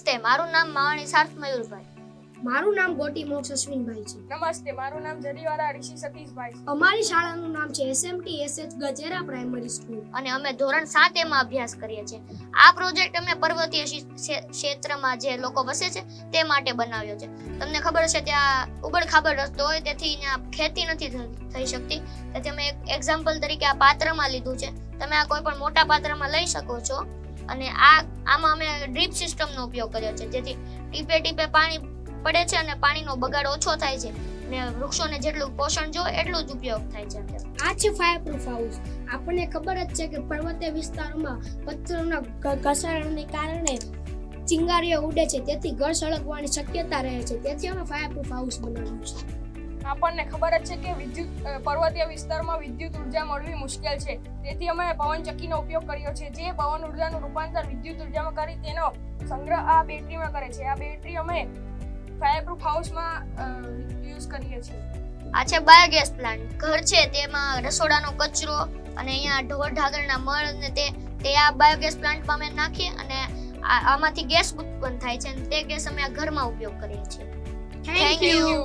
નમસ્તે, મારું નામ માવાણી સાર્થ મયુરભાઈ. મારું નામ ગોટી મોક્ષ અશ્વિનભાઈ છે. નમસ્તે, મારું નામ જરીવાલા ઋષિ સતીશભાઈ છે. અમારી શાળાનું નામ છે SMT SH Gajera primary school અને અમે ધોરણ 7 માં અભ્યાસ કરીએ છીએ. આ પ્રોજેક્ટ અમે પર્વતીય ક્ષેત્રમાં જે લોકો વસે છે તે માટે બનાવ્યો છે. તમને ખબર છે ત્યાં ઉબડ-ખાબડ રસ્તો હોય તેથી ત્યાં ખેતી નથી થઈ શકતી, તેથી અમે એક એક્ઝામ્પલ તરીકે આ પાત્રમાં લીધું છે. તમે આ કોઈ પણ મોટા પાત્રમાં લઈ શકો છો અને આમાં અમે ડ્રીપ સિસ્ટમનો ઉપયોગ કર્યો છે, જેથી ટીપે ટીપે પાણી પડે છે અને પાણીનો બગાડ ઓછો થાય છે અને વૃક્ષોને જેટલું પોષણ જોઈએ એટલું જ ઉપયોગ થાય છે. આ છે ફાયરપ્રૂફ હાઉસ. આપણને ખબર જ છે કે પર્વતીય વિસ્તારોમાં પથ્થરોના ઘસારણને કારણે ચિંગારીઓ ઉડે છે, તેથી ઘર સળગવાની શક્યતા રહે છે, તેથી અમે ફાયરપ્રૂફ હાઉસ બનાવ્યું છે. આપણને ખબર જ છે કે પર્વતીય વિસ્તારમાં વિદ્યુત ઉર્જા મળવી મુશ્કેલ છે, તેથી અમે પવનચક્કીનો ઉપયોગ કર્યો છે, જે પવન ઉર્જાનું રૂપાંતર વિદ્યુત ઉર્જામાં કરી તેનો સંગ્રહ આ બેટરીમાં કરે છે. આ બેટરી અમે ફાયરપ્રૂફ હાઉસમાં યુઝ કરીએ છીએ. આ છે બાયોગેસ પ્લાન્ટ. ઘર છે તેમાં રસોડાનો કચરો અને અહીંયા ઢોર ઢાગરના મળ અને તે આ બાયોગેસ પ્લાન્ટમાં અમે નાખીએ અને આમાંથી ગેસ ઉત્પન્ન થાય છે અને તે ગેસ અમે આ ઘરમાં ઉપયોગ કરીએ છીએ. Thank you.